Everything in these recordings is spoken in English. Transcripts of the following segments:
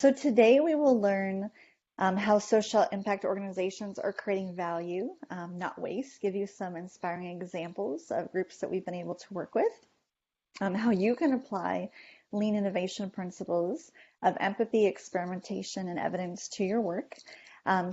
So today we will learn how social impact organizations are creating value, not waste, give you some inspiring examples of groups that we've been able to work with, how you can apply lean innovation principles of empathy, experimentation, and evidence to your work,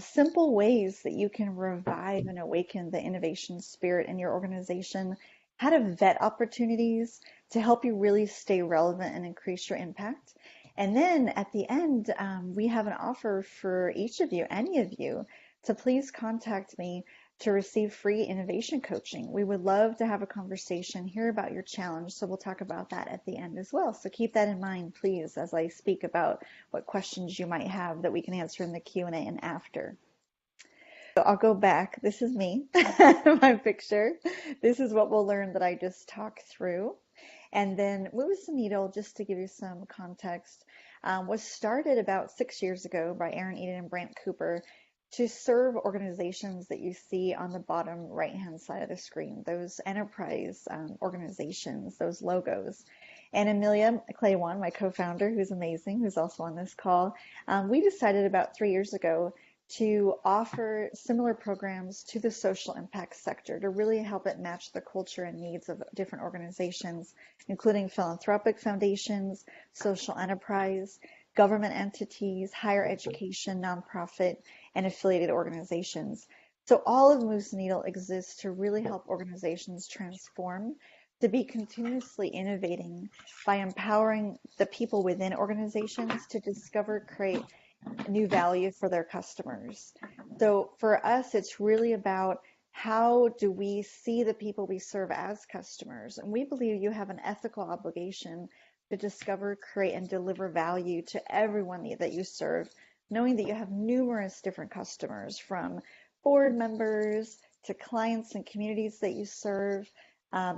simple ways that you can revive and awaken the innovation spirit in your organization, how to vet opportunities to help you really stay relevant and increase your impact. And then at the end, we have an offer for each of you, any of you, to please contact me to receive free innovation coaching. We would love to have a conversation, hear about your challenge. So we'll talk about that at the end as well. So keep that in mind, please, as I speak about what questions you might have that we can answer in the Q&A and after. So I'll go back. This is me, my picture. This is what we'll learn that I just talked through. And then Moves the Needle, just to give you some context, was started about 6 years ago by Aaron Eden and Brant Cooper to serve organizations that you see on the bottom right-hand side of the screen, those enterprise organizations, those logos. And Amelia Claywan, my co-founder, who's amazing, who's also on this call, we decided about 3 years ago to offer similar programs to the social impact sector to really help it match the culture and needs of different organizations, including philanthropic foundations, social enterprise, government entities, higher education, nonprofit, and affiliated organizations. So all of Moves the Needle exists to really help organizations transform, to be continuously innovating by empowering the people within organizations to discover, create new value for their customers. So for us, it's really about how do we see the people we serve as customers? And we believe you have an ethical obligation to discover, create, and deliver value to everyone that you serve, knowing that you have numerous different customers, from board members to clients and communities that you serve,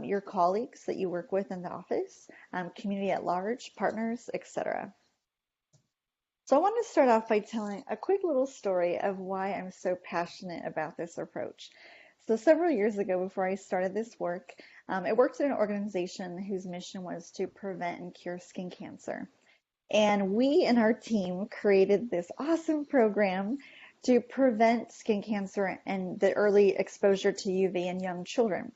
your colleagues that you work with in the office, community at large, partners, etc. So I want to start off by telling a quick little story of why I'm so passionate about this approach. So several years ago, before I started this work, I worked at an organization whose mission was to prevent and cure skin cancer. And we and our team created this awesome program to prevent skin cancer and the early exposure to UV in young children.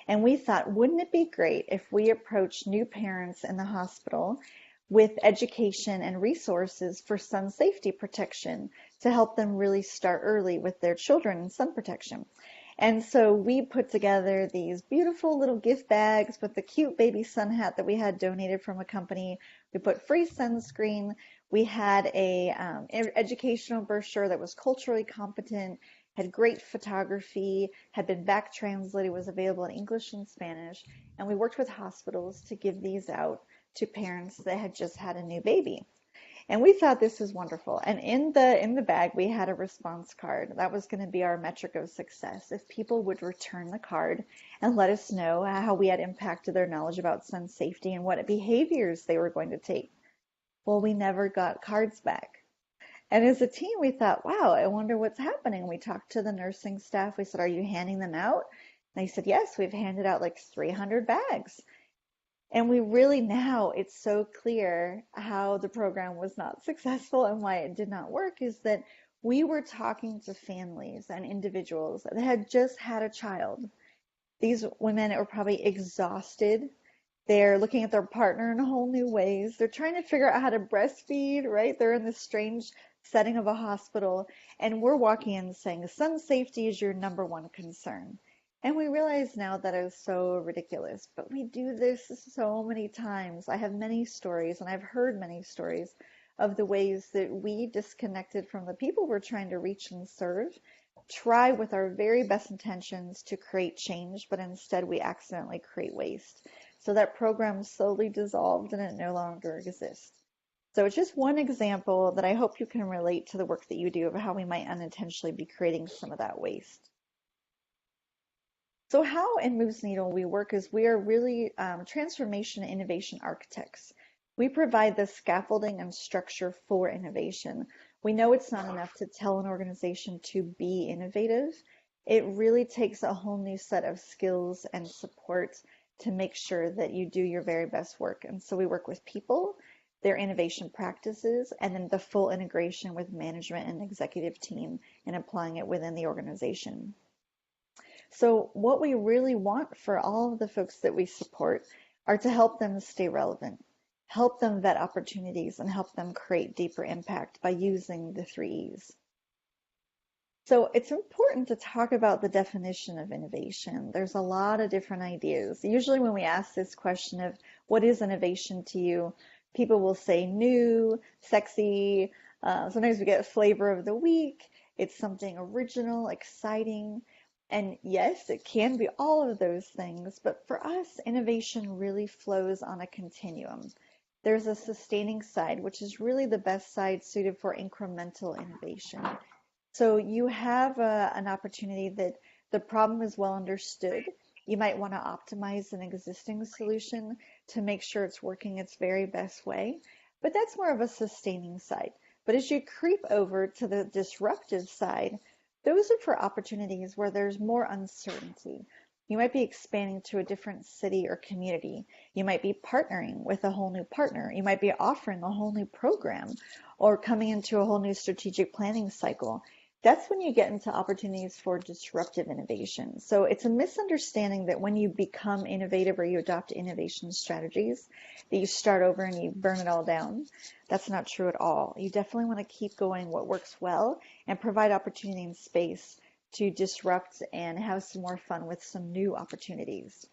And we thought, wouldn't it be great if we approached new parents in the hospital with education and resources for sun safety protection to help them really start early with their children in sun protection. And so we put together these beautiful little gift bags with the cute baby sun hat that we had donated from a company. We put free sunscreen. We had a educational brochure that was culturally competent, had great photography, had been back translated, was available in English and Spanish. And we worked with hospitals to give these out to parents that had just had a new baby. And we thought this was wonderful. And in the bag, we had a response card. That was going to be our metric of success. If people would return the card and let us know how we had impacted their knowledge about sun safety and what behaviors they were going to take. Well, we never got cards back. And as a team, we thought, wow, I wonder what's happening. We talked to the nursing staff. We said, are you handing them out? And they said, yes, we've handed out like 300 bags. And we really now, it's so clear how the program was not successful and why it did not work, is that we were talking to families and individuals that had just had a child. These women are probably exhausted. They're looking at their partner in whole new ways. They're trying to figure out how to breastfeed, right? They're in this strange setting of a hospital. And we're walking in saying, sun safety is your number one concern. And we realize now that is so ridiculous, but we do this so many times. I have many stories, and I've heard many stories of the ways that we disconnected from the people we're trying to reach and serve, try with our very best intentions to create change, but instead we accidentally create waste. So that program slowly dissolved and it no longer exists. So it's just one example that I hope you can relate to the work that you do of how we might unintentionally be creating some of that waste. So how in Moves Needle we work is we are really transformation and innovation architects. We provide the scaffolding and structure for innovation. We know it's not enough to tell an organization to be innovative. It really takes a whole new set of skills and support to make sure that you do your very best work. And so we work with people, their innovation practices, and then the full integration with management and executive team and applying it within the organization. So what we really want for all of the folks that we support are to help them stay relevant, help them vet opportunities, and help them create deeper impact by using the 3 E's. So it's important to talk about the definition of innovation. There's a lot of different ideas. Usually when we ask this question of what is innovation to you, people will say new, sexy. Sometimes we get flavor of the week. It's something original, exciting. And yes, it can be all of those things, but for us, innovation really flows on a continuum. There's a sustaining side, which is really the best side suited for incremental innovation. So you have an opportunity that the problem is well understood. You might want to optimize an existing solution to make sure it's working its very best way, but that's more of a sustaining side. But as you creep over to the disruptive side, those are for opportunities where there's more uncertainty. You might be expanding to a different city or community. You might be partnering with a whole new partner. You might be offering a whole new program or coming into a whole new strategic planning cycle. That's when you get into opportunities for disruptive innovation. So it's a misunderstanding that when you become innovative or you adopt innovation strategies, that you start over and you burn it all down. That's not true at all. You definitely want to keep going what works well and provide opportunity and space to disrupt and have some more fun with some new opportunities.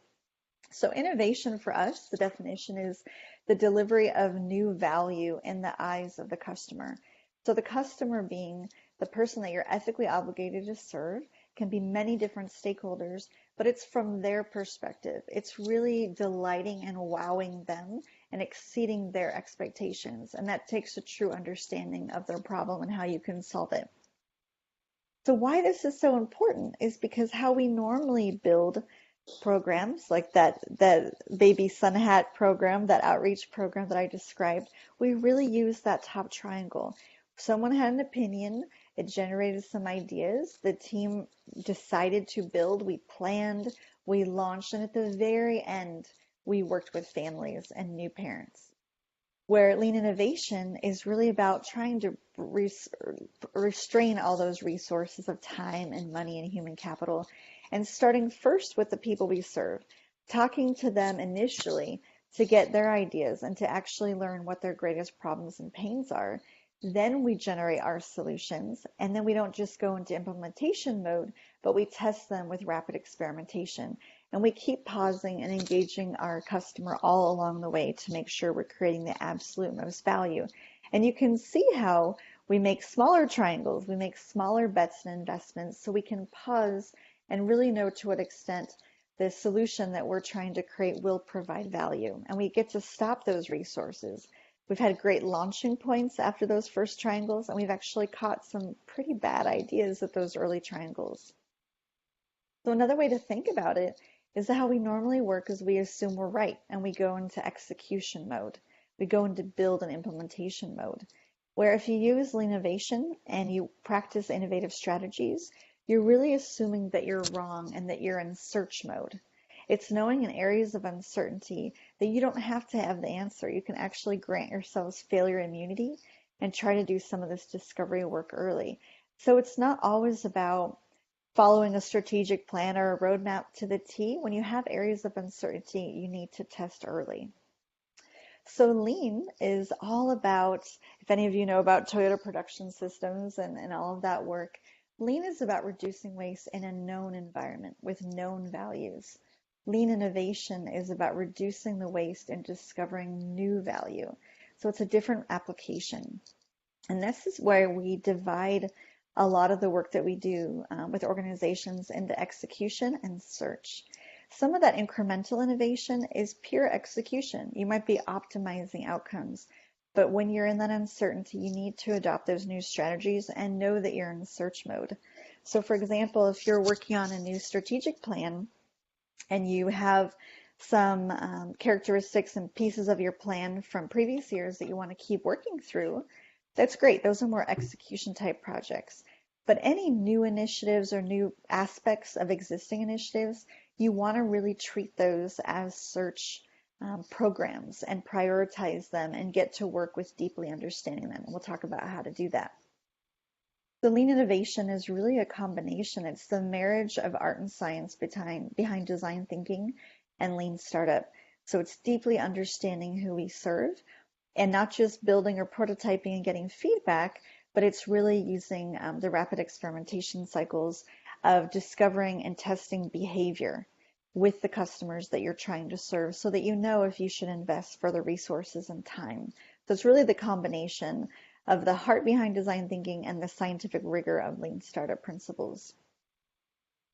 So innovation for us, the definition is the delivery of new value in the eyes of the customer. So the customer being the person that you're ethically obligated to serve, can be many different stakeholders, but it's from their perspective. It's really delighting and wowing them and exceeding their expectations. And that takes a true understanding of their problem and how you can solve it. So why this is so important is because how we normally build programs like that baby sun hat program, that outreach program that I described, we really use that top triangle. Someone had an opinion, it generated some ideas, the team decided to build, we planned, we launched, and at the very end, we worked with families and new parents. Where lean innovation is really about trying to restrain all those resources of time and money and human capital, and starting first with the people we serve, talking to them initially to get their ideas and to actually learn what their greatest problems and pains are. Then we generate our solutions, and then we don't just go into implementation mode, but we test them with rapid experimentation. And we keep pausing and engaging our customer all along the way to make sure we're creating the absolute most value. And you can see how we make smaller triangles, we make smaller bets and investments so we can pause and really know to what extent the solution that we're trying to create will provide value. And we get to stop those resources. We've had great launching points after those first triangles, and we've actually caught some pretty bad ideas at those early triangles. So another way to think about it is that how we normally work is we assume we're right, and we go into execution mode. We go into build and implementation mode, where if you use lean innovation and you practice innovative strategies, you're really assuming that you're wrong and that you're in search mode. It's knowing in areas of uncertainty that you don't have to have the answer. You can actually grant yourselves failure immunity and try to do some of this discovery work early. So it's not always about following a strategic plan or a roadmap to the T. When you have areas of uncertainty, you need to test early. So lean is all about, if any of you know about Toyota production systems and all of that work, lean is about reducing waste in a known environment with known values. Lean innovation is about reducing the waste and discovering new value. So it's a different application. And this is where we divide a lot of the work that we do with organizations into execution and search. Some of that incremental innovation is pure execution. You might be optimizing outcomes, but when you're in that uncertainty, you need to adopt those new strategies and know that you're in search mode. So for example, if you're working on a new strategic plan, and you have some characteristics and pieces of your plan from previous years that you want to keep working through, that's great. Those are more execution type projects. But any new initiatives or new aspects of existing initiatives, you want to really treat those as search programs and prioritize them and get to work with deeply understanding them. We'll talk about how to do that. The lean innovation is really a combination. It's the marriage of art and science behind design thinking and lean startup. So it's deeply understanding who we serve and not just building or prototyping and getting feedback, but it's really using the rapid experimentation cycles of discovering and testing behavior with the customers that you're trying to serve so that you know if you should invest further resources and time. So it's really the combination of the heart behind design thinking and the scientific rigor of lean startup principles.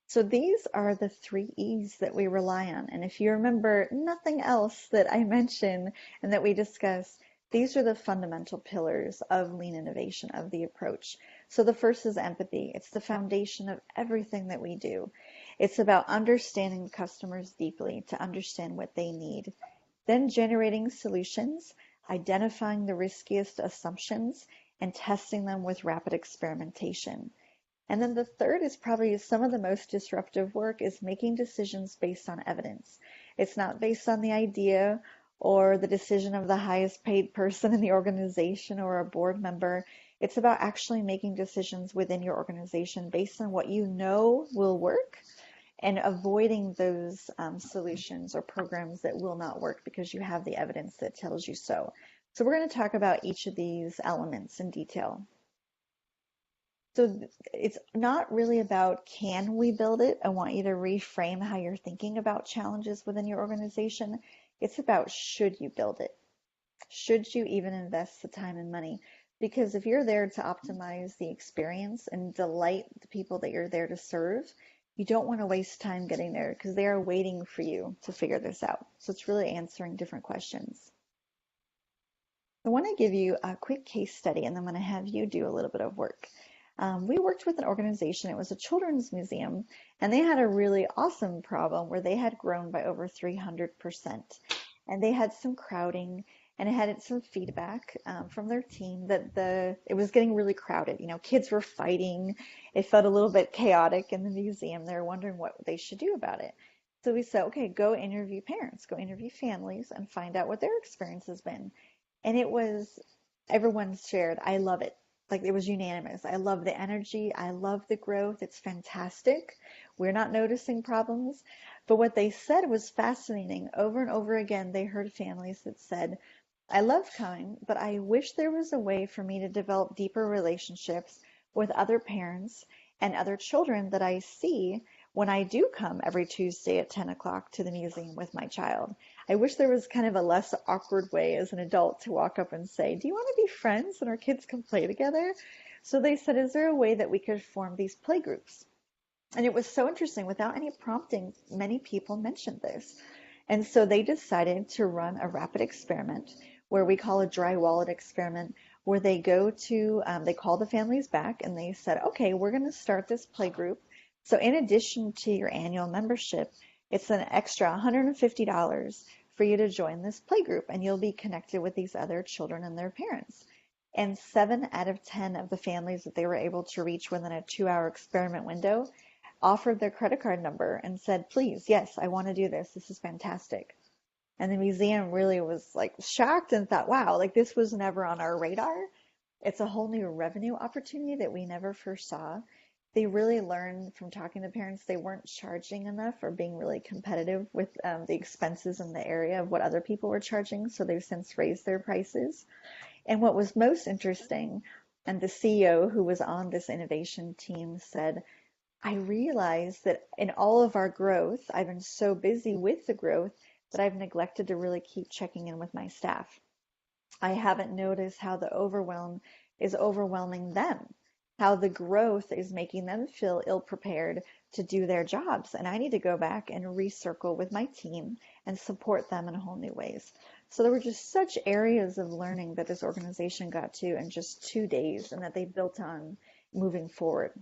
So these are the 3 E's that we rely on. And if you remember nothing else that I mentioned and that we discussed, these are the fundamental pillars of lean innovation, of the approach. So the first is empathy. It's the foundation of everything that we do. It's about understanding customers deeply to understand what they need. Then generating solutions, identifying the riskiest assumptions, and testing them with rapid experimentation. And then the third is probably some of the most disruptive work is making decisions based on evidence. It's not based on the idea or the decision of the highest paid person in the organization or a board member. It's about actually making decisions within your organization based on what you know will work and avoiding those solutions or programs that will not work because you have the evidence that tells you so. So we're going to talk about each of these elements in detail. So it's not really about can we build it. I want you to reframe how you're thinking about challenges within your organization. It's about should you build it? Should you even invest the time and money? Because if you're there to optimize the experience and delight the people that you're there to serve, you don't want to waste time getting there because they are waiting for you to figure this out. So it's really answering different questions. I want to give you a quick case study and I'm going to have you do a little bit of work. We worked with an organization, it was a children's museum, and they had a really awesome problem where they had grown by over 300%. And they had some crowding and it had some feedback from their team that it was getting really crowded. You know, kids were fighting. It felt a little bit chaotic in the museum. They were wondering what they should do about it. So we said, okay, go interview parents, go interview families and find out what their experience has been. And it was, everyone shared, I love it. Like it was unanimous. I love the energy. I love the growth. It's fantastic. We're not noticing problems. But what they said was fascinating. Over and over again, they heard families that said, I love coming, but I wish there was a way for me to develop deeper relationships with other parents and other children that I see when I do come every Tuesday at 10 o'clock to the museum with my child. I wish there was kind of a less awkward way as an adult to walk up and say, do you want to be friends and our kids can play together? So they said, is there a way that we could form these play groups? And it was so interesting. Without any prompting, many people mentioned this. And so they decided to run a rapid experiment where we call a dry wallet experiment, where they go to, they call the families back and they said, okay, we're going to start this play group. So in addition to your annual membership, it's an extra $150 for you to join this play group and you'll be connected with these other children and their parents. And 7 out of 10 of the families that they were able to reach within a 2-hour experiment window offered their credit card number and said, please, yes, I want to do this. This is fantastic. And the museum really was like shocked and thought, wow, like this was never on our radar. It's a whole new revenue opportunity that we never first saw. They really learned from talking to parents they weren't charging enough or being really competitive with the expenses in the area of what other people were charging. So they've since raised their prices. And what was most interesting, and the CEO who was on this innovation team said, I realized that in all of our growth, I've been so busy with the growth that I've neglected to really keep checking in with my staff. I haven't noticed how the overwhelm is overwhelming them, how the growth is making them feel ill-prepared to do their jobs. And I need to go back and recircle with my team and support them in whole new ways. So there were just such areas of learning that this organization got to in just 2 days and that they built on moving forward.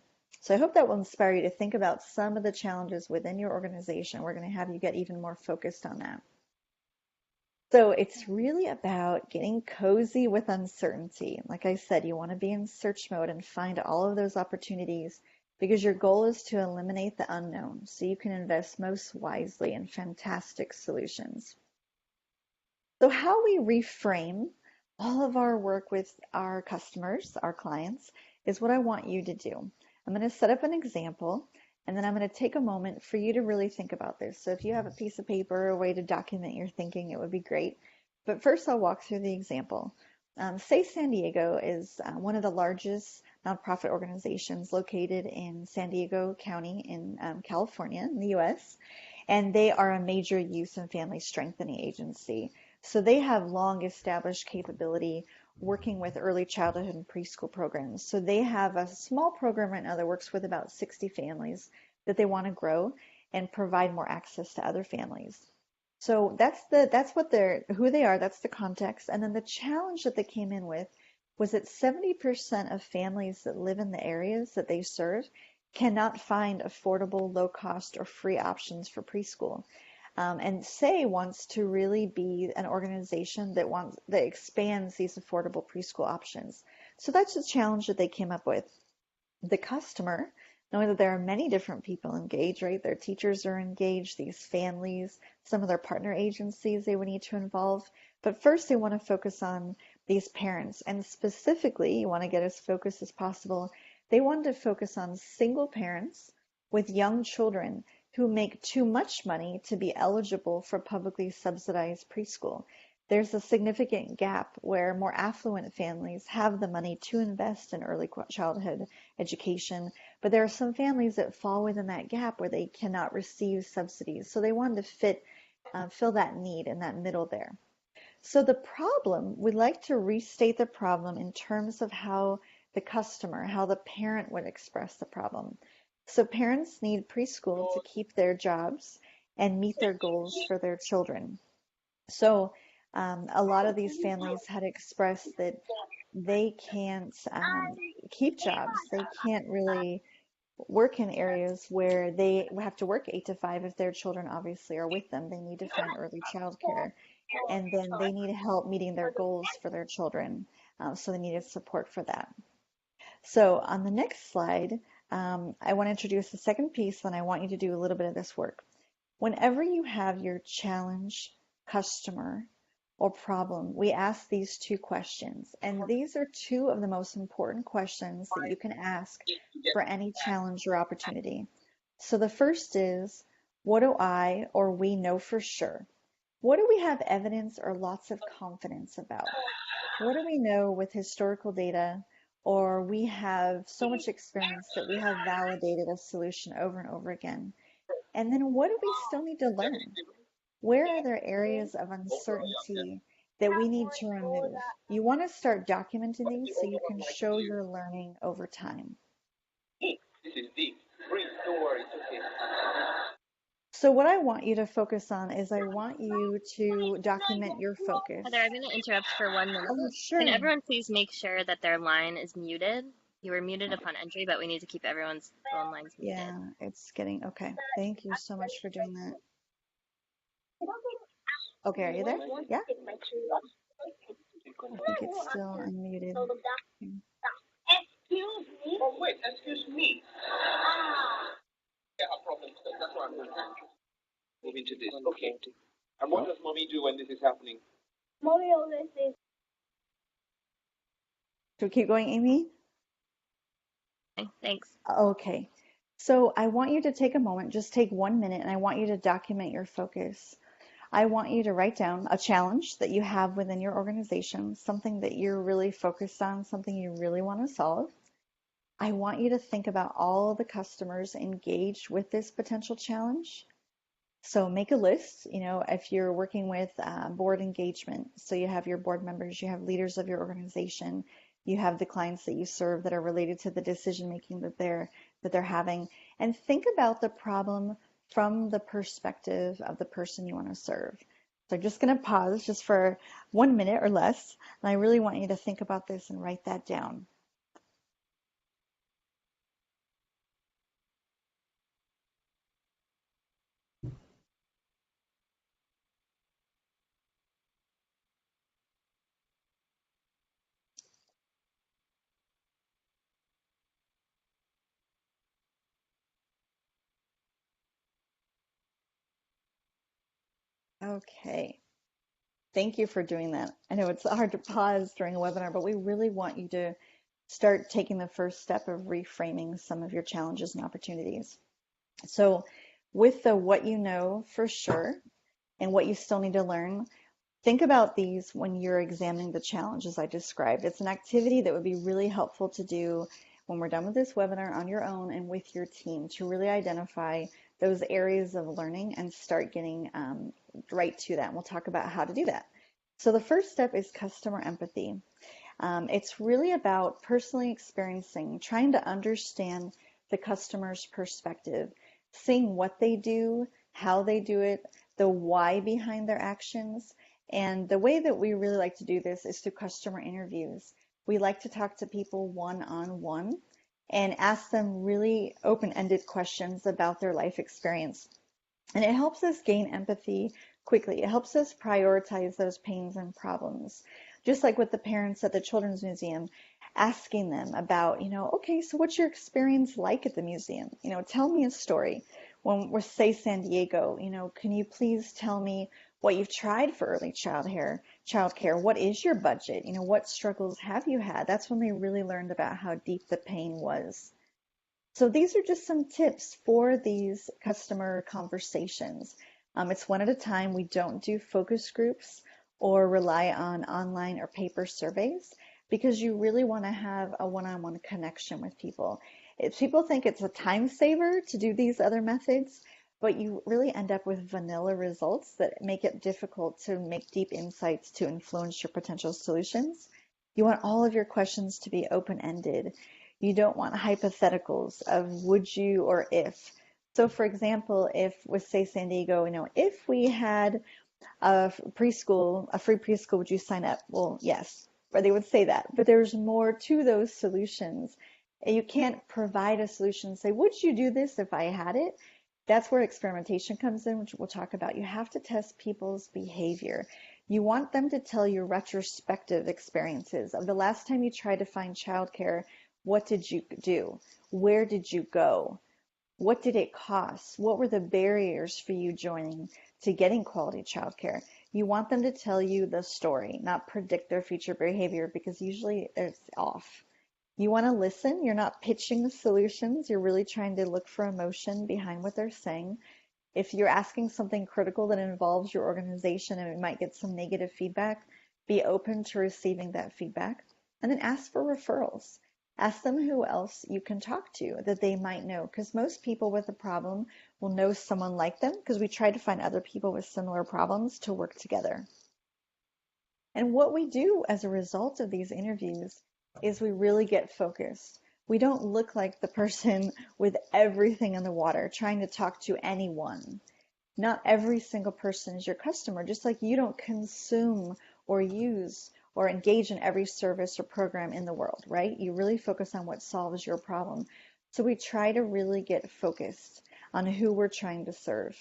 So I hope that will inspire you to think about some of the challenges within your organization. We're going to have you get even more focused on that. So it's really about getting cozy with uncertainty. Like I said, you want to be in search mode and find all of those opportunities because your goal is to eliminate the unknown so you can invest most wisely in fantastic solutions. So how we reframe all of our work with our customers, our clients, is what I want you to do. I'm going to set up an example, and then I'm going to take a moment for you to really think about this. So if you have a piece of paper, a way to document your thinking, it would be great. But first, I'll walk through the example. Say San Diego is one of the largest nonprofit organizations located in San Diego County in California, in the US, and they are a major youth and family strengthening agency. So they have long established capability working with early childhood and preschool programs. So they have a small program right now that works with about 60 families that they want to grow and provide more access to other families. So that's what they're who they are, that's the context. And then the challenge that they came in with was that 70% of families that live in the areas that they serve cannot find affordable, low cost, or free options for preschool. And SAY wants to really be an organization that expands these affordable preschool options. So that's the challenge that they came up with. The customer, knowing that there are many different people engaged, right? Their teachers are engaged, these families, some of their partner agencies they would need to involve. But first, they want to focus on these parents, and specifically, you want to get as focused as possible. They wanted to focus on single parents with young children who make too much money to be eligible for publicly subsidized preschool. There's a significant gap where more affluent families have the money to invest in early childhood education, but there are some families that fall within that gap where they cannot receive subsidies. So they wanted to fill that need in that middle there. So the problem, we'd like to restate the problem in terms of how the customer, how the parent would express the problem. So parents need preschool to keep their jobs and meet their goals for their children. So a lot of these families had expressed that they can't keep jobs. They can't really work in areas where they have to work 8 to 5 if their children obviously are with them. They need to find early childcare, and then they need help meeting their goals for their children. So they needed support for that. So on the next slide, I want to introduce the second piece, and I want you to do a little bit of this work. Whenever you have your challenge, customer, or problem, we ask these two questions. And these are two of the most important questions that you can ask for any challenge or opportunity. So the first is, what do I or we know for sure? What do we have evidence or lots of confidence about? What do we know with historical data, or we have so much experience that we have validated a solution over and over again? And then what do we still need to learn? Where are there areas of uncertainty that we need to remove? You want to start documenting these so you can show your learning over time. This is deep. Breathe, don't worry, it's okay. So what I want you to focus on is I want you to document your focus. Heather, I'm going to interrupt for 1 minute. Oh, sure. Can everyone please make sure that their line is muted? You were muted upon entry, but we need to keep everyone's phone lines muted. Yeah, it's getting okay. Thank you so much for doing that. Okay, are you there? Yeah? I think it's still unmuted. Excuse me? Oh, wait, excuse me. Yeah, a problem. That's why I'm going to move into this. Okay. And what does mommy do when this is happening? Mommy always says. So keep going, Amy? Okay, thanks. Okay. So I want you to take a moment, just take 1 minute, and I want you to document your focus. I want you to write down a challenge that you have within your organization, something that you're really focused on, something you really want to solve. I want you to think about all the customers engaged with this potential challenge. So make a list, if you're working with board engagement, so you have your board members, you have leaders of your organization, you have the clients that you serve that are related to the decision making that they're having, and think about the problem from the perspective of the person you want to serve. So I'm just going to pause just for 1 minute or less, and I really want you to think about this and write that down. Okay. Thank you for doing that. I know it's hard to pause during a webinar, but we really want you to start taking the first step of reframing some of your challenges and opportunities. So with the what you know for sure and what you still need to learn, think about these when you're examining the challenges I described. It's an activity that would be really helpful to do when we're done with this webinar on your own and with your team to really identify those areas of learning and start getting right to that. And we'll talk about how to do that. So the first step is customer empathy. It's really about personally experiencing, trying to understand the customer's perspective, seeing what they do, how they do it, the why behind their actions. And the way that we really like to do this is through customer interviews. We like to talk to people one-on-one and ask them really open-ended questions about their life experience. And it helps us gain empathy quickly. It helps us prioritize those pains and problems. Just like with the parents at the Children's Museum, asking them about, okay, so what's your experience like at the museum? Tell me a story. When we're, say, San Diego, can you please tell me what you've tried for early childcare? What is your budget? What struggles have you had? That's when they really learned about how deep the pain was. So these are just some tips for these customer conversations. It's one at a time. We don't do focus groups or rely on online or paper surveys because you really want to have a one-on-one connection with people. People think it's a time saver to do these other methods, but you really end up with vanilla results that make it difficult to make deep insights to influence your potential solutions. You want all of your questions to be open-ended. You don't want hypotheticals of would you or if. So for example, if with say San Diego, if we had a free preschool, would you sign up? Well, yes, or they would say that, but there's more to those solutions. You can't provide a solution and say, would you do this if I had it? That's where experimentation comes in, which we'll talk about. You have to test people's behavior. You want them to tell you retrospective experiences of the last time you tried to find childcare. What did you do? Where did you go? What did it cost? What were the barriers for you joining to getting quality childcare? You want them to tell you the story, not predict their future behavior, because usually it's off. You want to listen. You're not pitching the solutions. You're really trying to look for emotion behind what they're saying. If you're asking something critical that involves your organization and it might get some negative feedback, be open to receiving that feedback. And then ask for referrals. Ask them who else you can talk to that they might know, because most people with a problem will know someone like them, because we try to find other people with similar problems to work together. And what we do as a result of these interviews is we really get focused. We don't look like the person with everything in the water trying to talk to anyone. Not every single person is your customer, just like you don't consume or use or engage in every service or program in the world, right? You really focus on what solves your problem. So we try to really get focused on who we're trying to serve.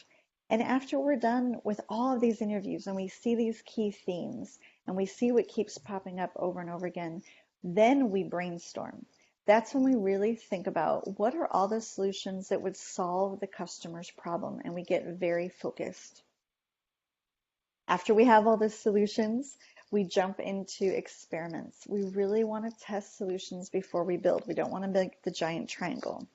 And after we're done with all of these interviews and we see these key themes and we see what keeps popping up over and over again, then we brainstorm. That's when we really think about what are all the solutions that would solve the customer's problem, and we get very focused. After we have all the solutions, we jump into experiments. We really want to test solutions before we build. We don't want to make the giant triangle.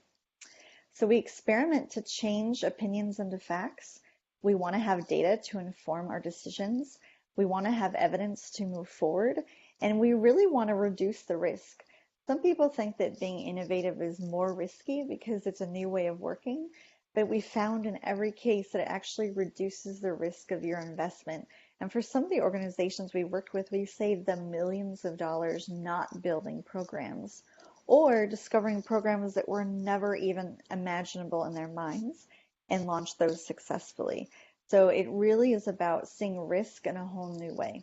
So we experiment to change opinions into facts. We want to have data to inform our decisions. We want to have evidence to move forward, and we really want to reduce the risk. Some people think that being innovative is more risky because it's a new way of working, but we found in every case that it actually reduces the risk of your investment. And for some of the organizations we worked with, we saved them millions of dollars not building programs or discovering programs that were never even imaginable in their minds and launched those successfully. So it really is about seeing risk in a whole new way.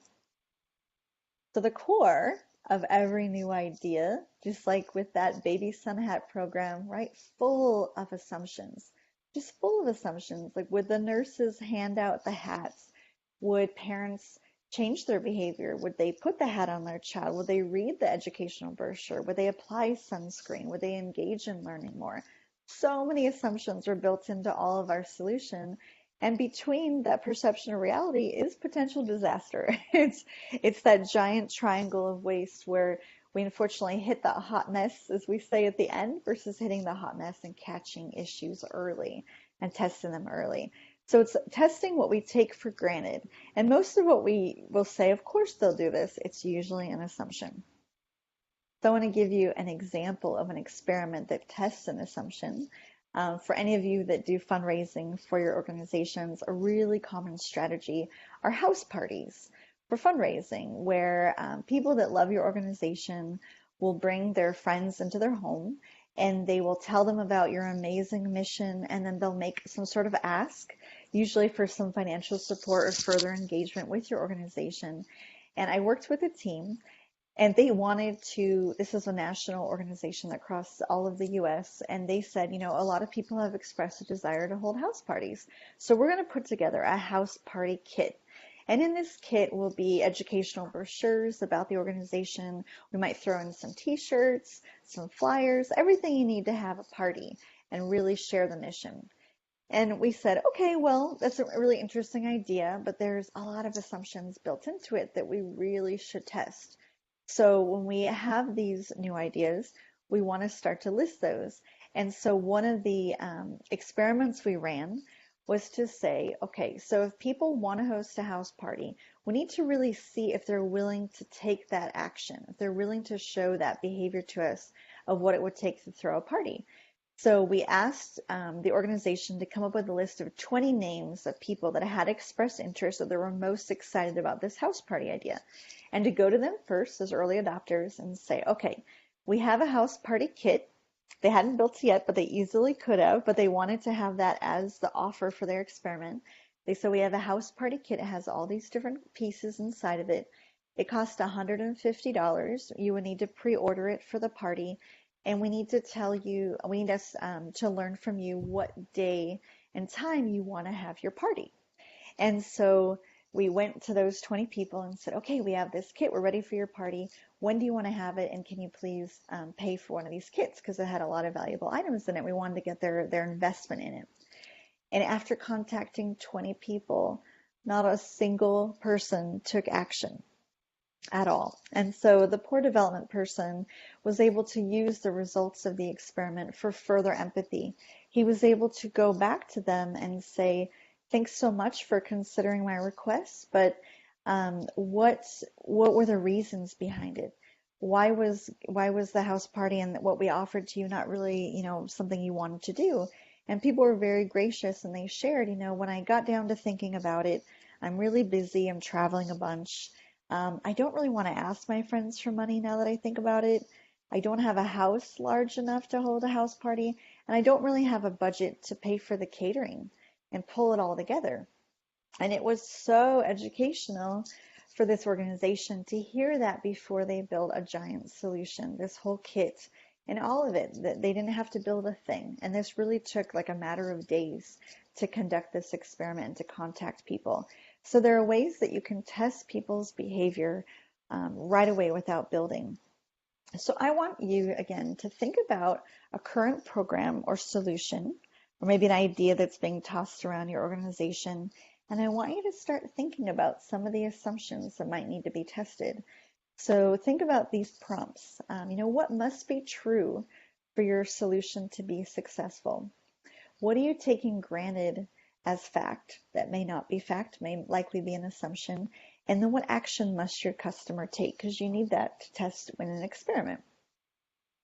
So the core of every new idea, just like with that Baby Sun Hat program, right? Full of assumptions, just full of assumptions. Like, would the nurses hand out the hats? Would parents change their behavior? Would they put the hat on their child? Would they read the educational brochure? Would they apply sunscreen? Would they engage in learning more? So many assumptions are built into all of our solution. And between that perception and reality is potential disaster. It's that giant triangle of waste where we unfortunately hit that hot mess, as we say at the end, versus hitting the hot mess and catching issues early and testing them early. So it's testing what we take for granted. And most of what we will say, of course they'll do this, it's usually an assumption. So I want to give you an example of an experiment that tests an assumption. For any of you that do fundraising for your organizations, a really common strategy are house parties for fundraising, where people that love your organization will bring their friends into their home and they will tell them about your amazing mission, and then they'll make some sort of ask, usually for some financial support or further engagement with your organization. And I worked with a team and they wanted to, this is a national organization across all of the US, and they said, a lot of people have expressed a desire to hold house parties. So we're going to put together a house party kit. And in this kit will be educational brochures about the organization. We might throw in some t-shirts, some flyers, everything you need to have a party and really share the mission. And we said, okay, well, that's a really interesting idea, but there's a lot of assumptions built into it that we really should test. So when we have these new ideas, we want to start to list those. And so one of the experiments we ran was to say, okay, so if people want to host a house party, we need to really see if they're willing to take that action, if they're willing to show that behavior to us of what it would take to throw a party. So we asked the organization to come up with a list of 20 names of people that had expressed interest, that they were most excited about this house party idea, and to go to them first as early adopters and say, okay, we have a house party kit. They hadn't built it yet, but they easily could have, but they wanted to have that as the offer for their experiment. They said, we have a house party kit. It has all these different pieces inside of it. It costs $150. You would need to pre-order it for the party. And we need us to learn from you what day and time you want to have your party. And so we went to those 20 people and said, okay, we have this kit. We're ready for your party. When do you want to have it? And can you please pay for one of these kits? Because it had a lot of valuable items in it. We wanted to get their investment in it. And after contacting 20 people, not a single person took action at all. And so the poor development person was able to use the results of the experiment for further empathy. He was able to go back to them and say, thanks so much for considering my request, but what were the reasons behind it? Why was the house party and what we offered to you not really, something you wanted to do? And people were very gracious, and they shared, when I got down to thinking about it, I'm really busy, I'm traveling a bunch. I don't really want to ask my friends for money now that I think about it. I don't have a house large enough to hold a house party, and I don't really have a budget to pay for the catering and pull it all together. And it was so educational for this organization to hear that before they build a giant solution, this whole kit and all of it, that they didn't have to build a thing. And this really took like a matter of days to conduct this experiment and to contact people. So there are ways that you can test people's behavior right away without building. So I want you, again, to think about a current program or solution, or maybe an idea that's being tossed around your organization. And I want you to start thinking about some of the assumptions that might need to be tested. So think about these prompts. What must be true for your solution to be successful? What are you taking granted as fact that may not be fact, may likely be an assumption? And then what action must your customer take? Because you need that to test in an experiment.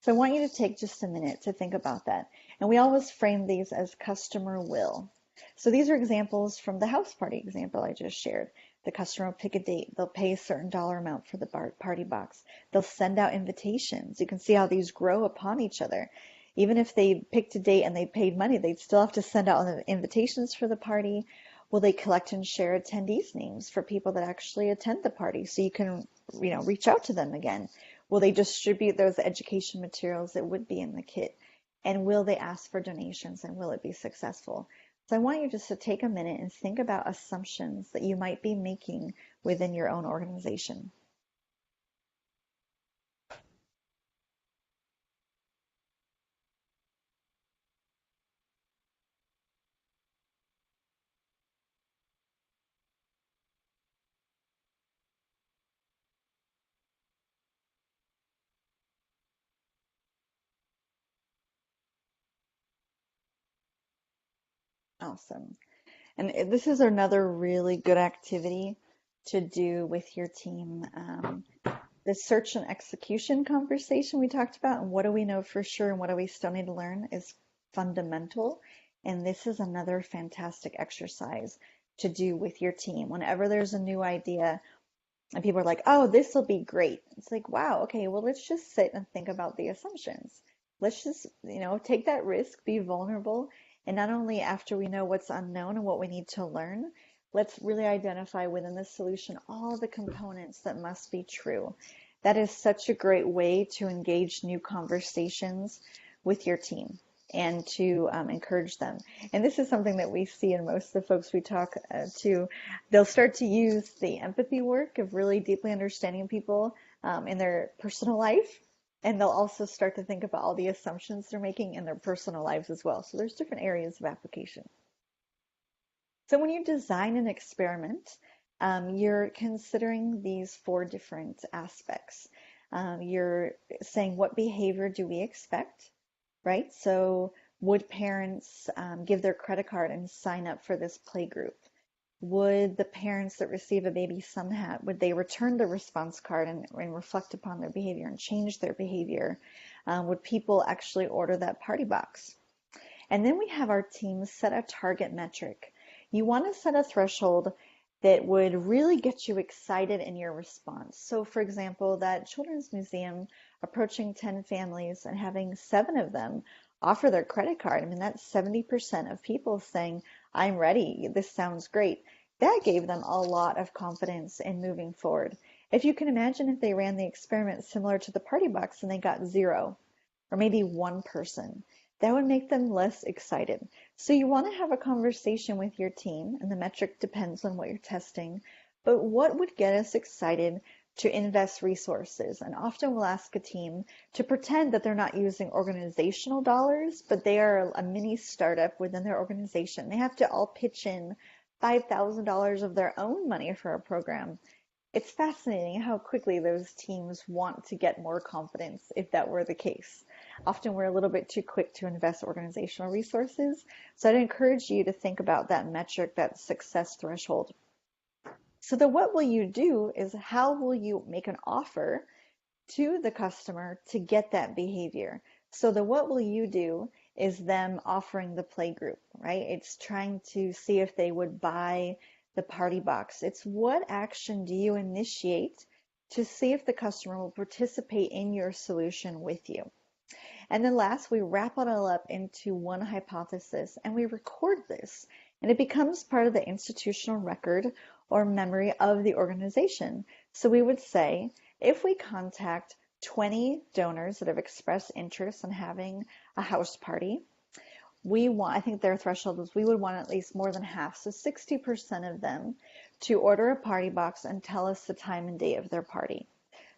So I want you to take just a minute to think about that. And we always frame these as customer will. So these are examples from the house party example I just shared. The customer will pick a date. They'll pay a certain dollar amount for the party box. They'll send out invitations. You can see how these grow upon each other. Even if they picked a date and they paid money, they'd still have to send out invitations for the party. Will they collect and share attendees' names for people that actually attend the party so you can, reach out to them again? Will they distribute those education materials that would be in the kit? And will they ask for donations, and will it be successful? So I want you just to take a minute and think about assumptions that you might be making within your own organization. Awesome. And this is another really good activity to do with your team. The search and execution conversation we talked about, and what do we know for sure and what do we still need to learn, is fundamental. And this is another fantastic exercise to do with your team. Whenever there's a new idea and people are like, oh, this will be great. It's like, wow, okay, well, let's just sit and think about the assumptions. Let's just, take that risk, be vulnerable. And not only after we know what's unknown and what we need to learn, let's really identify within the solution all the components that must be true. That is such a great way to engage new conversations with your team and to encourage them. And this is something that we see in most of the folks we talk to. They'll start to use the empathy work of really deeply understanding people in their personal life. And they'll also start to think about all the assumptions they're making in their personal lives as well. So there's different areas of application. So when you design an experiment, you're considering these 4 different aspects. You're saying, what behavior do we expect, right? So would parents give their credit card and sign up for this play group? Would the parents that receive a baby sun hat, would they return the response card and reflect upon their behavior and change their behavior? Would people actually order that party box? And then we have our team set a target metric. You want to set a threshold that would really get you excited in your response. So for example, that children's museum approaching 10 families and having 7 of them offer their credit card. I mean, that's 70% of people saying, I'm ready, this sounds great. That gave them a lot of confidence in moving forward. If you can imagine if they ran the experiment similar to the party box and they got 0 or maybe 1 person, that would make them less excited. So you want to have a conversation with your team, and the metric depends on what you're testing, but what would get us excited to invest resources? And often we'll ask a team to pretend that they're not using organizational dollars, but they are a mini startup within their organization. They have to all pitch in $5,000 of their own money for a program. It's fascinating how quickly those teams want to get more confidence if that were the case. Often we're a little bit too quick to invest organizational resources. So I'd encourage you to think about that metric, that success threshold. So the what will you do is how will you make an offer to the customer to get that behavior. So the what will you do is them offering the play group, right? It's trying to see if they would buy the party box. It's what action do you initiate to see if the customer will participate in your solution with you. And then last, we wrap it all up into one hypothesis and we record this. And it becomes part of the institutional record or memory of the organization. So we would say, if we contact 20 donors that have expressed interest in having a house party, I think their threshold was we would want at least more than half, so 60% of them, to order a party box and tell us the time and date of their party.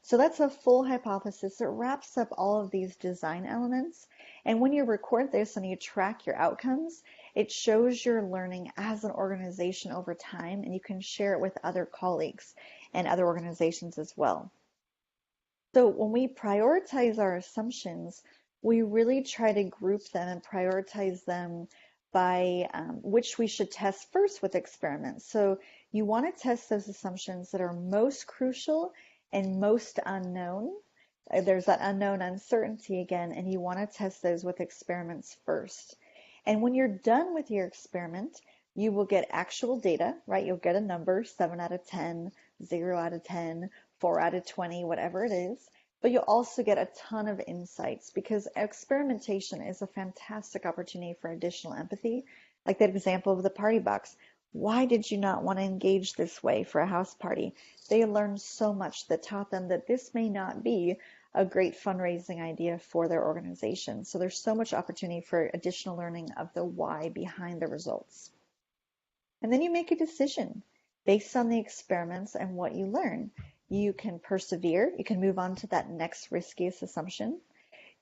So that's a full hypothesis that wraps up all of these design elements. And when you record this and you track your outcomes, it shows your learning as an organization over time, and you can share it with other colleagues and other organizations as well. So when we prioritize our assumptions, we really try to group them and prioritize them by which we should test first with experiments. So you want to test those assumptions that are most crucial and most unknown. There's that unknown uncertainty again, and you want to test those with experiments first. And when you're done with your experiment, you will get actual data, right? You'll get a number, 7 out of 10, 0 out of 10, 4 out of 20, whatever it is. But you'll also get a ton of insights because experimentation is a fantastic opportunity for additional empathy. Like that example of the party box. Why did you not want to engage this way for a house party? They learned so much that taught them that this may not be a great fundraising idea for their organization. So there's so much opportunity for additional learning of the why behind the results. And then you make a decision based on the experiments and what you learn. You can persevere. You can move on to that next riskiest assumption.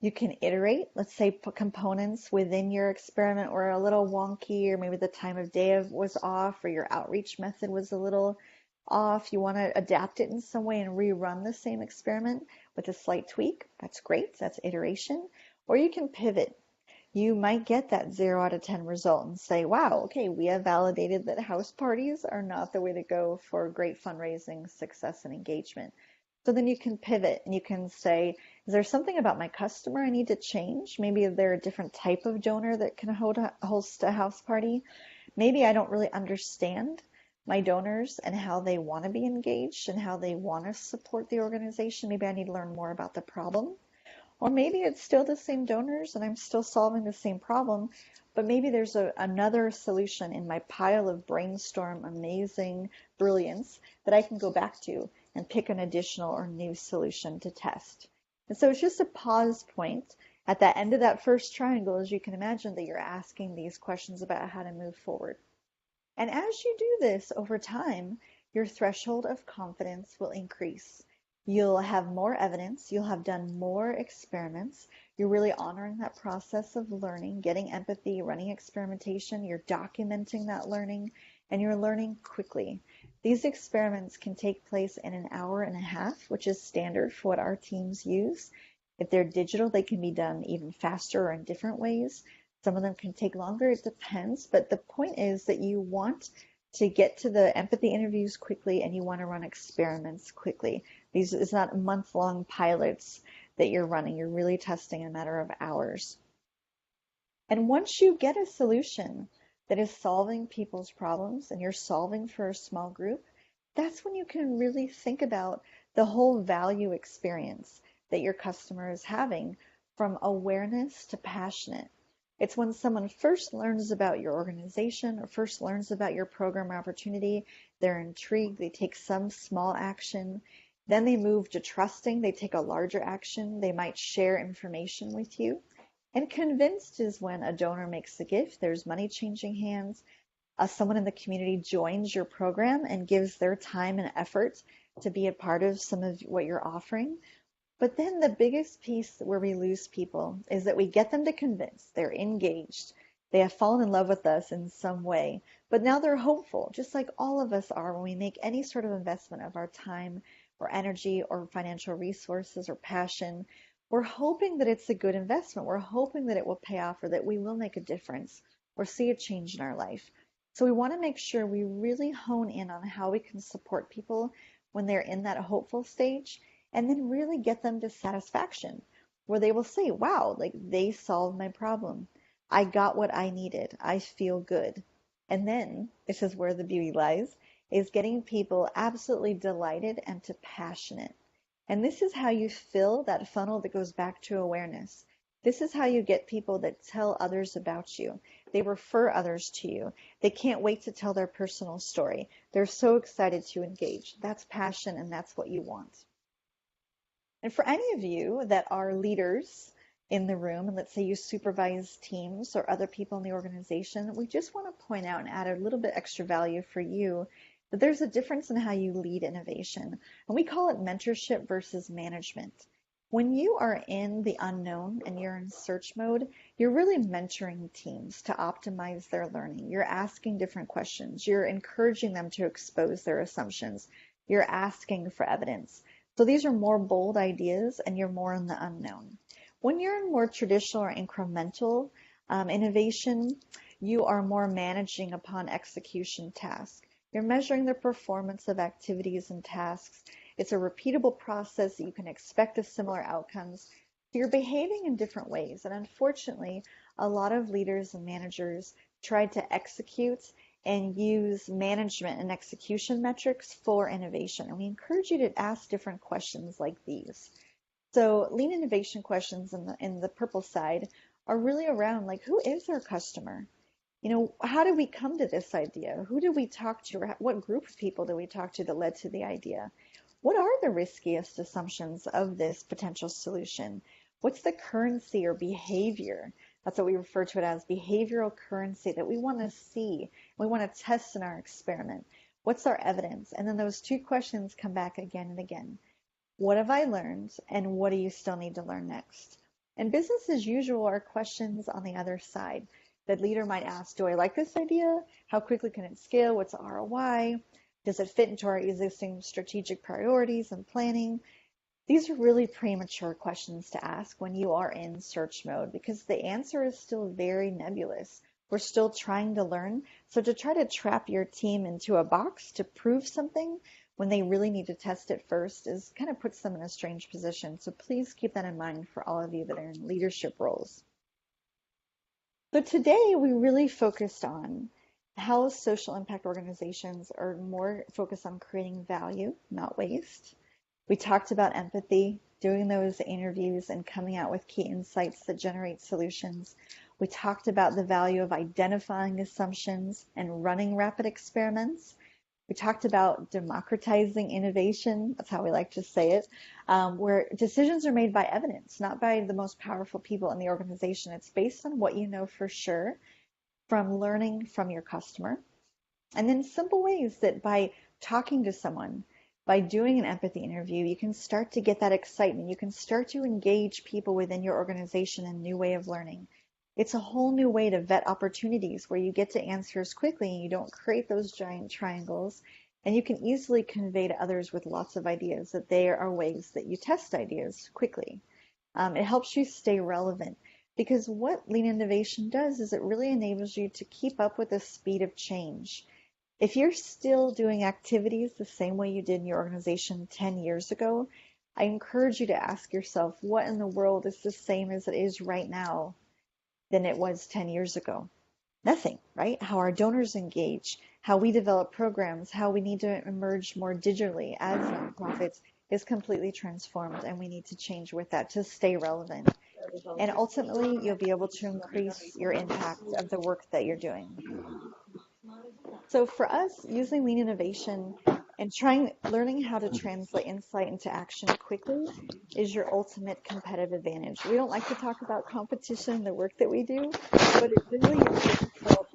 You can iterate. Let's say components within your experiment were a little wonky, or maybe the time of day was off, or your outreach method was a little off. You want to adapt it in some way and rerun the same experiment with a slight tweak. That's great. That's iteration. Or you can pivot. you might get that 0 out of 10 result and say, wow, okay, we have validated that house parties are not the way to go for great fundraising, success, and engagement. So then you can pivot and you can say, is there something about my customer I need to change? Maybe they're a different type of donor that can host a house party. Maybe I don't really understand my donors and how they want to be engaged and how they want to support the organization. Maybe I need to learn more about the problem. Or maybe it's still the same donors and I'm still solving the same problem, but maybe there's another solution in my pile of brainstorm amazing brilliance that I can go back to and pick an additional or new solution to test. And so it's just a pause point at the end of that first triangle, as you can imagine, that you're asking these questions about how to move forward. And as you do this over time, your threshold of confidence will increase. You'll have more evidence, you'll have done more experiments, you're really honoring that process of learning, getting empathy, running experimentation, you're documenting that learning, and you're learning quickly. These experiments can take place in an hour and a half, which is standard for what our teams use. If they're digital, they can be done even faster or in different ways. Some of them can take longer, it depends, but the point is that you want to get to the empathy interviews quickly and you want to run experiments quickly. It's not month-long pilots that you're running. You're really testing in a matter of hours. And once you get a solution that is solving people's problems and you're solving for a small group, that's when you can really think about the whole value experience that your customer is having, from awareness to passionate. It's when someone first learns about your organization or first learns about your program or opportunity, they're intrigued, they take some small action, then they move to trusting, they take a larger action, they might share information with you. And convinced is when a donor makes a gift, there's money changing hands, someone in the community joins your program and gives their time and effort to be a part of some of what you're offering. But then the biggest piece where we lose people is that we get them to convince, they're engaged, they have fallen in love with us in some way, but now they're hopeful, just like all of us are when we make any sort of investment of our time or energy or financial resources or passion. We're hoping that it's a good investment. We're hoping that it will pay off or that we will make a difference or see a change in our life. So we want to make sure we really hone in on how we can support people when they're in that hopeful stage, and then really get them to satisfaction where they will say, wow, like they solved my problem. I got what I needed. I feel good. And then this is where the beauty lies, is getting people absolutely delighted and to passionate. And this is how you fill that funnel that goes back to awareness. This is how you get people that tell others about you. They refer others to you. They can't wait to tell their personal story. They're so excited to engage. That's passion, and that's what you want. And for any of you that are leaders in the room, and let's say you supervise teams or other people in the organization, we just want to point out and add a little bit extra value for you that there's a difference in how you lead innovation. And we call it mentorship versus management. When you are in the unknown and you're in search mode, you're really mentoring teams to optimize their learning. You're asking different questions. You're encouraging them to expose their assumptions. You're asking for evidence. So these are more bold ideas and you're more in the unknown. When you're in more traditional or incremental innovation, you are more managing upon execution tasks. You're measuring the performance of activities and tasks. It's a repeatable process that you can expect of similar outcomes. So you're behaving in different ways. And unfortunately, a lot of leaders and managers try to execute and use management and execution metrics for innovation. And we encourage you to ask different questions like these. So lean innovation questions in the purple side are really around, like, who is our customer? You know, how did we come to this idea? Who did we talk to? Or what group of people did we talk to that led to the idea? What are the riskiest assumptions of this potential solution? What's the currency or behavior? That's what we refer to it as, behavioral currency, that we want to see. We want to test in our experiment. What's our evidence? And then those two questions come back again and again. What have I learned, and what do you still need to learn next? And business as usual are questions on the other side. The leader might ask, do I like this idea? How quickly can it scale? What's the ROI? Does it fit into our existing strategic priorities and planning? These are really premature questions to ask when you are in search mode because the answer is still very nebulous. We're still trying to learn. So to try to trap your team into a box to prove something when they really need to test it first is kind of puts them in a strange position. So please keep that in mind for all of you that are in leadership roles. So today we really focused on how social impact organizations are more focused on creating value, not waste. We talked about empathy, doing those interviews and coming out with key insights that generate solutions. We talked about the value of identifying assumptions and running rapid experiments. We talked about democratizing innovation, that's how we like to say it, where decisions are made by evidence, not by the most powerful people in the organization. It's based on what you know for sure from learning from your customer. And then simple ways that by talking to someone, by doing an empathy interview, you can start to get that excitement. You can start to engage people within your organization in a new way of learning. It's a whole new way to vet opportunities where you get to answers quickly and you don't create those giant triangles. And you can easily convey to others with lots of ideas that there are ways that you test ideas quickly. It helps you stay relevant because what lean innovation does is it really enables you to keep up with the speed of change. If you're still doing activities the same way you did in your organization 10 years ago, I encourage you to ask yourself, what in the world is the same as it is right now than it was 10 years ago? Nothing, right? How our donors engage, how we develop programs, how we need to emerge more digitally as nonprofits is completely transformed, and we need to change with that to stay relevant. And ultimately, you'll be able to increase your impact of the work that you're doing. So for us, using lean innovation and learning how to translate insight into action quickly is your ultimate competitive advantage. We don't like to talk about competition in the work that we do, but it really is difficult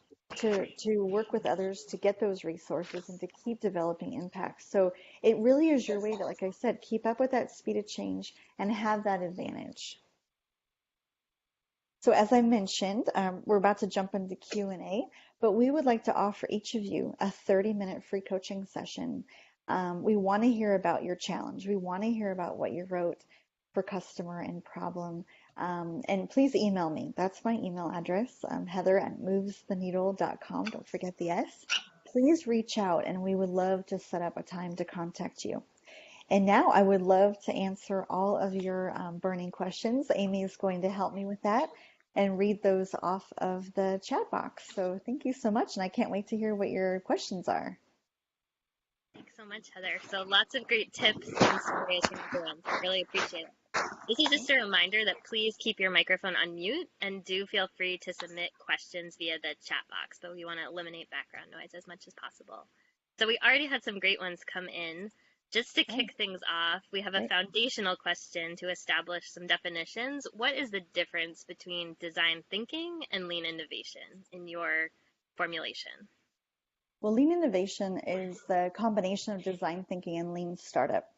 to work with others to get those resources and to keep developing impact. So it really is your way to, like I said, keep up with that speed of change and have that advantage. So as I mentioned, we're about to jump into Q&A, but we would like to offer each of you a 30-minute free coaching session. We want to hear about your challenge. We want to hear about what you wrote for customer and problem. And please email me. That's my email address, heather@movestheneedle.com. Don't forget the S. Please reach out, and we would love to set up a time to contact you. And now I would love to answer all of your burning questions. Amy is going to help me with that and read those off of the chat box. So thank you so much, and I can't wait to hear what your questions are. Thanks so much, Heather. So lots of great tips and stories from everyone. I really appreciate it. This is just a reminder that please keep your microphone on mute and do feel free to submit questions via the chat box, but we want to eliminate background noise as much as possible. So we already had some great ones come in. Just to kick things off, we have a foundational question to establish some definitions. What is the difference between design thinking and lean innovation in your formulation? Well, lean innovation is the combination of design thinking and lean startup.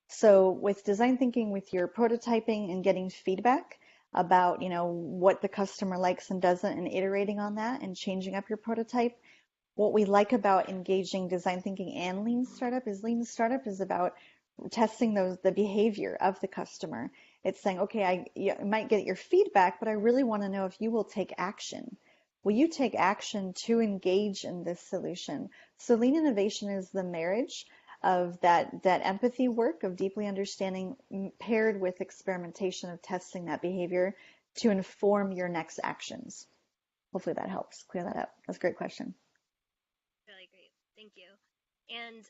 So with design thinking, with your prototyping and getting feedback about, what the customer likes and doesn't, and iterating on that and changing up your prototype, what we like about engaging design thinking and lean startup is about testing the behavior of the customer. It's saying, okay, I might get your feedback, but I really want to know if you will take action. Will you take action to engage in this solution? So lean innovation is the marriage of that empathy work of deeply understanding paired with experimentation of testing that behavior to inform your next actions. Hopefully that helps clear that up. That's a great question. Really great. Thank you. And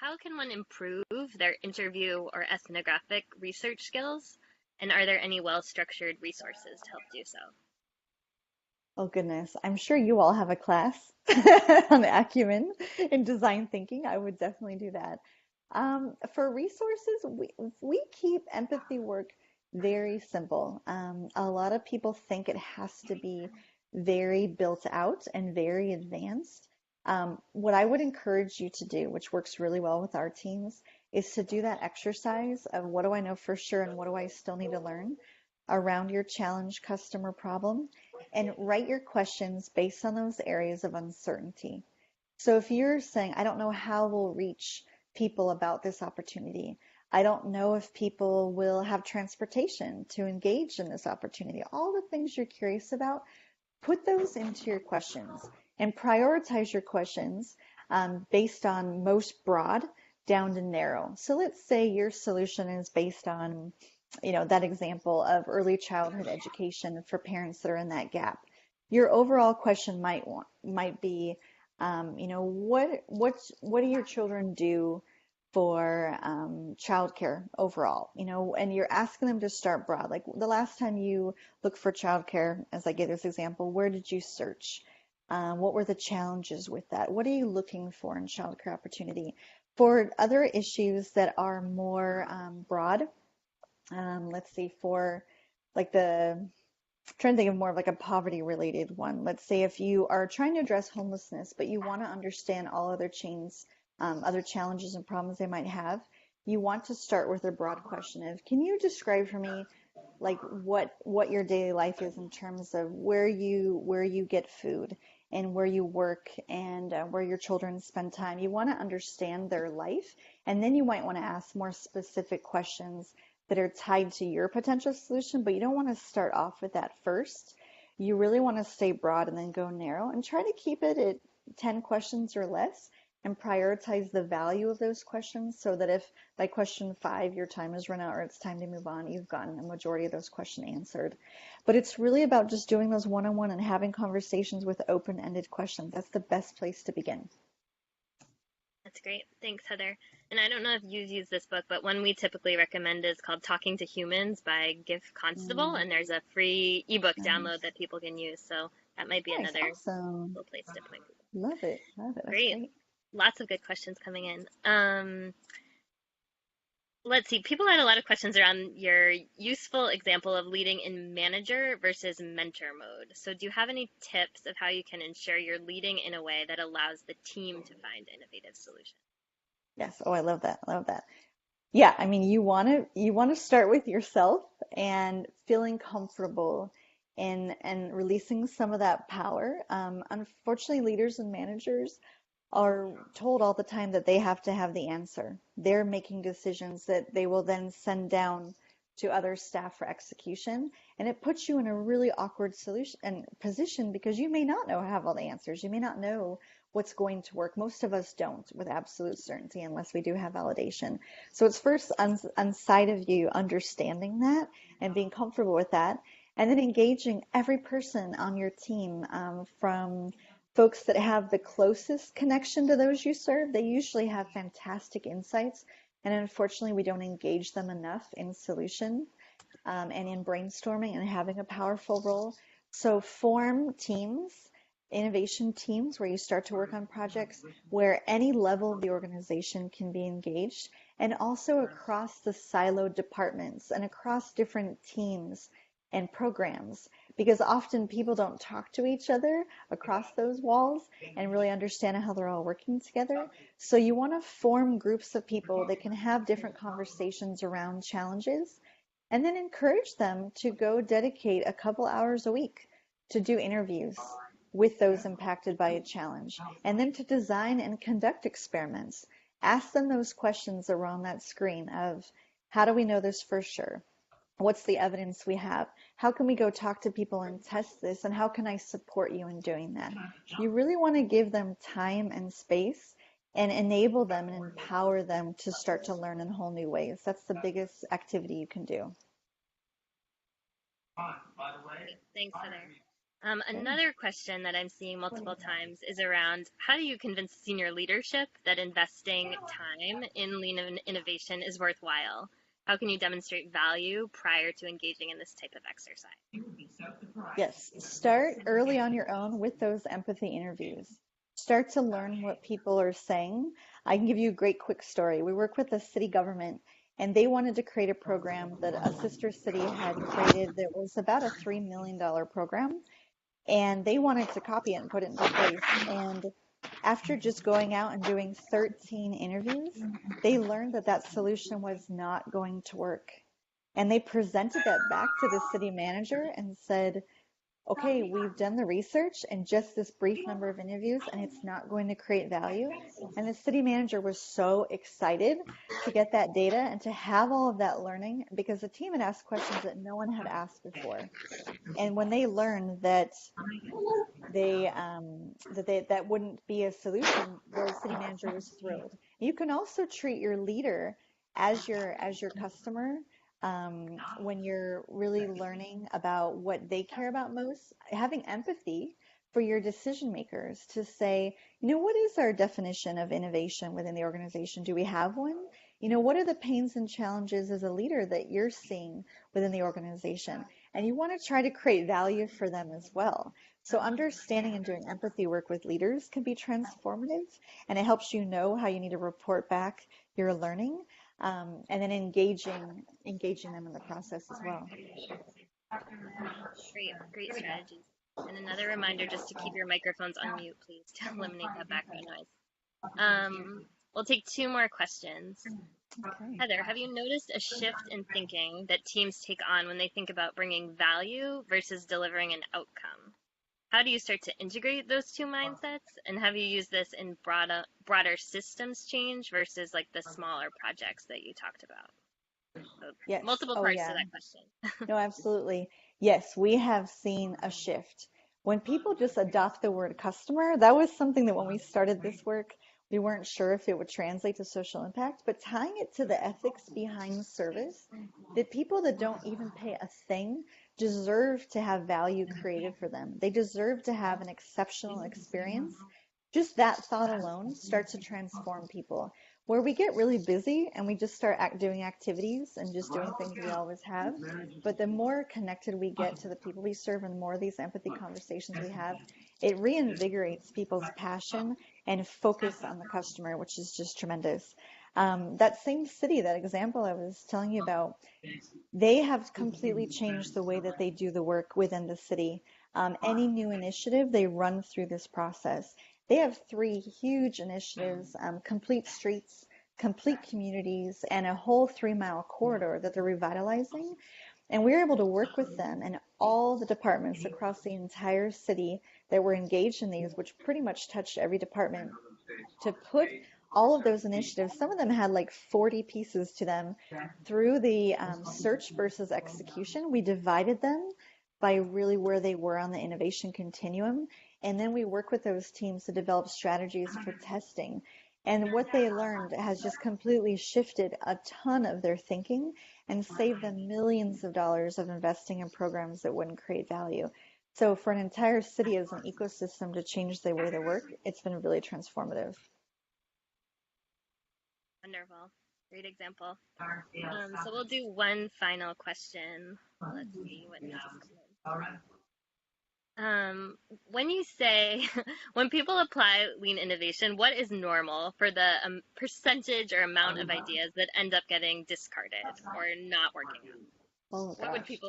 how can one improve their interview or ethnographic research skills? And are there any well-structured resources to help do so? Oh goodness, I'm sure you all have a class on Acumen in design thinking. I would definitely do that. For resources, we keep empathy work very simple. A lot of people think it has to be very built out and very advanced. What I would encourage you to do, which works really well with our teams, is to do that exercise of what do I know for sure and what do I still need to learn around your challenge customer problem, and write your questions based on those areas of uncertainty. So if you're saying, I don't know how we'll reach people about this opportunity, I don't know if people will have transportation to engage in this opportunity. All the things you're curious about, put those into your questions and prioritize your questions based on most broad down to narrow. So let's say your solution is based on, that example of early childhood education for parents that are in that gap. Your overall question might be, what do your children do for childcare overall? And you're asking them to start broad. Like the last time you looked for childcare, as I gave this example, where did you search? What were the challenges with that? What are you looking for in childcare opportunity? For other issues that are more broad, let's see, for like trying to think of more of like a poverty related one. Let's say if you are trying to address homelessness, but you want to understand all other other challenges and problems they might have, you want to start with a broad question of, can you describe for me like what your daily life is in terms of where you get food and where you work and where your children spend time. You want to understand their life, and then you might want to ask more specific questions that are tied to your potential solution, but you don't want to start off with that first. You really want to stay broad and then go narrow and try to keep it at 10 questions or less and prioritize the value of those questions so that if by question 5 your time is run out or it's time to move on, you've gotten a majority of those questions answered. But it's really about just doing those one-on-one and having conversations with open-ended questions. That's the best place to begin. That's great. Thanks, Heather. And I don't know if you've used this book, but one we typically recommend is called Talking to Humans by Giff Constable, and there's a free ebook download that people can use. So that might be another awesome place to point people. Love it. That's great. Lots of good questions coming in. Let's see. People had a lot of questions around your useful example of leading in manager versus mentor mode. So do you have any tips of how you can ensure you're leading in a way that allows the team to find innovative solutions? Yes. Oh, I love that. I love that. Yeah, I mean, you want to start with yourself and feeling comfortable and releasing some of that power. Unfortunately, leaders and managers are told all the time that they have to have the answer. They're making decisions that they will then send down to other staff for execution, and it puts you in a really awkward solution and position because you may not have all the answers. You may not know what's going to work. Most of us don't with absolute certainty unless we do have validation. So it's first on side of you understanding that and being comfortable with that, and then engaging every person on your team, from folks that have the closest connection to those you serve. They usually have fantastic insights, and unfortunately we don't engage them enough in solution and in brainstorming and having a powerful role. So form teams, innovation teams, where you start to work on projects where any level of the organization can be engaged, and also across the siloed departments and across different teams and programs, because often people don't talk to each other across those walls and really understand how they're all working together. So you want to form groups of people that can have different conversations around challenges, and then encourage them to go dedicate a couple hours a week to do interviews with those impacted by a challenge, and then to design and conduct experiments. Ask them those questions around that screen of, how do we know this for sure? What's the evidence we have? How can we go talk to people and test this? And how can I support you in doing that? You really want to give them time and space and enable them and empower them to start to learn in whole new ways. That's the biggest activity you can do. Thanks, Heather. Another question that I'm seeing multiple times is around, how do you convince senior leadership that investing time in lean innovation is worthwhile? How can you demonstrate value prior to engaging in this type of exercise? Yes, start early on your own with those empathy interviews. Start to learn what people are saying. I can give you a great quick story. We work with the city government, and they wanted to create a program that a sister city had created that was about a $3 million program, and they wanted to copy it and put it into place. And after just going out and doing 13 interviews, they learned that that solution was not going to work. And they presented that back to the city manager and said, okay, we've done the research and just this brief number of interviews and it's not going to create value. And the city manager was so excited to get that data and to have all of that learning because the team had asked questions that no one had asked before. And when they learned that that wouldn't be a solution, the city manager was thrilled. You can also treat your leader as your customer when you're really learning about what they care about most, having empathy for your decision makers to say, what is our definition of innovation within the organization? Do we have one? What are the pains and challenges as a leader that you're seeing within the organization? And you want to try to create value for them as well. So understanding and doing empathy work with leaders can be transformative, and it helps you know how you need to report back your learning, and then engaging them in the process as well. Great strategies. And another reminder just to keep your microphones on mute, please, to eliminate that background noise. We'll take 2 more questions. Okay. Heather, have you noticed a shift in thinking that teams take on when they think about bringing value versus delivering an outcome? How do you start to integrate those 2 mindsets? And have you used this in broader systems change versus like the smaller projects that you talked about? So yes. Multiple parts to that question. No, absolutely. Yes, we have seen a shift. When people just adopt the word customer, that was something that when we started this work, we weren't sure if it would translate to social impact, but tying it to the ethics behind service, that people that don't even pay a thing deserve to have value created for them. They deserve to have an exceptional experience. Just that thought alone starts to transform people. Where we get really busy and we just start doing activities and just doing things we always have, but the more connected we get to the people we serve and the more of these empathy conversations we have, it reinvigorates people's passion and focus on the customer, which is just tremendous. That same city, that example I was telling you about, they have completely changed the way that they do the work within the city. Any new initiative, they run through this process. They have 3 huge initiatives, complete streets, complete communities, and a whole 3-mile corridor that they're revitalizing. And we were able to work with them and all the departments across the entire city that were engaged in these, which pretty much touched every department, to put all of those initiatives, some of them had like 40 pieces to them, through the search versus execution. We divided them by really where they were on the innovation continuum. And then we work with those teams to develop strategies for testing. And what they learned has just completely shifted a ton of their thinking and saved them millions of dollars of investing in programs that wouldn't create value. So for an entire city as an ecosystem to change the way they work, it's been really transformative. Wonderful. Great example. So we'll do one final question. Let's see what just come in. When you say, when people apply lean innovation, what is normal for the percentage or amount of ideas that end up getting discarded or not working out? Oh,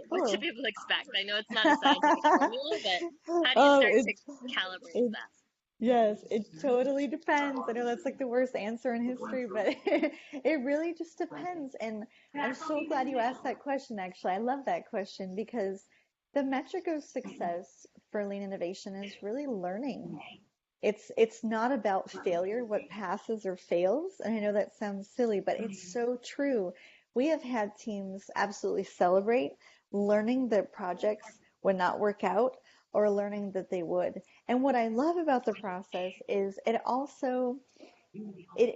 what should people expect? I know it's not a scientific formula, but how do you start to calibrate that? Yes, it totally depends. I know that's like the worst answer in history, but it really just depends. And I'm so glad you asked that question, actually. I love that question because the metric of success for lean innovation is really learning. It's not about failure, what passes or fails. And I know that sounds silly, but it's so true. We have had teams absolutely celebrate learning that projects would not work out or learning that they would. And what I love about the process is it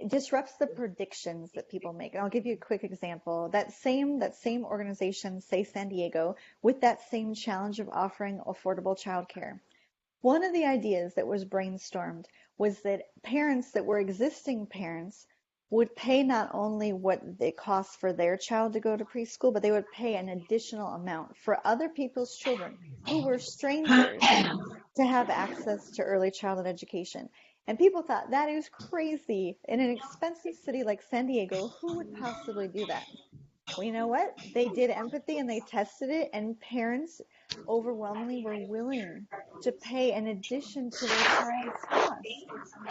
disrupts the predictions that people make. And I'll give you a quick example. That same organization, say San Diego, with that same challenge of offering affordable childcare. One of the ideas that was brainstormed was that parents that were existing parents would pay not only what it costs for their child to go to preschool, but they would pay an additional amount for other people's children who were strangers to have access to early childhood education. And people thought that is crazy. In an expensive city like San Diego, who would possibly do that? Well, you know what? They did empathy and they tested it, and parents overwhelmingly were willing to pay in addition to their child's cost.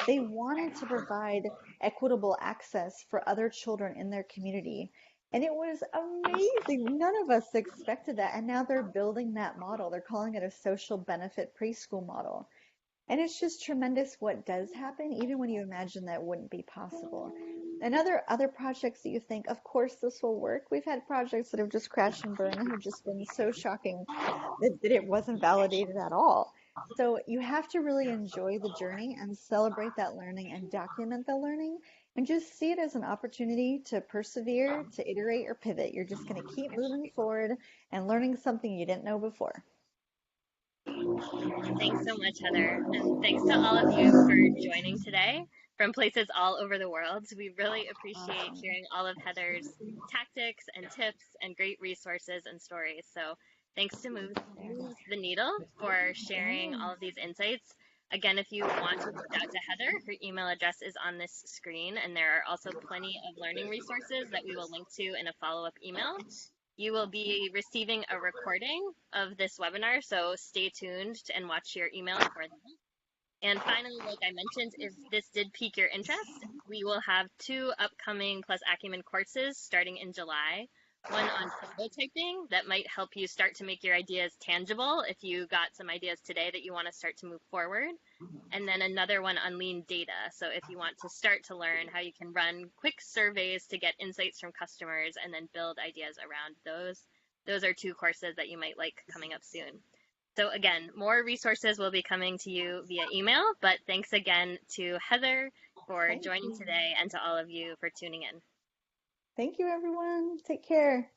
They wanted to provide equitable access for other children in their community. And it was amazing. None of us expected that. And now they're building that model. They're calling it a social benefit preschool model. And it's just tremendous what does happen, even when you imagine that wouldn't be possible. And other projects that you think, of course, this will work. We've had projects that have just crashed and burned and have just been so shocking that it wasn't validated at all. So you have to really enjoy the journey and celebrate that learning and document the learning and just see it as an opportunity to persevere, to iterate or pivot. You're just going to keep moving forward and learning something you didn't know before. Thanks so much, Heather. And thanks to all of you for joining today from places all over the world. We really appreciate Awesome. hearing all of Heather's tactics and tips and great resources and stories. So thanks to Move the Needle for sharing all of these insights. Again, if you want to reach out to Heather, her email address is on this screen, and there are also plenty of learning resources that we will link to in a follow-up email. You will be receiving a recording of this webinar, so stay tuned and watch your email for that. And finally, like I mentioned, if this did pique your interest, we will have 2 upcoming Plus Acumen courses starting in July. One on prototyping that might help you start to make your ideas tangible if you got some ideas today that you want to start to move forward. And then another one on lean data. So if you want to start to learn how you can run quick surveys to get insights from customers and then build ideas around those are 2 courses that you might like coming up soon. So again, more resources will be coming to you via email, but thanks again to Heather for joining today and to all of you for tuning in. Thank you, everyone. Take care.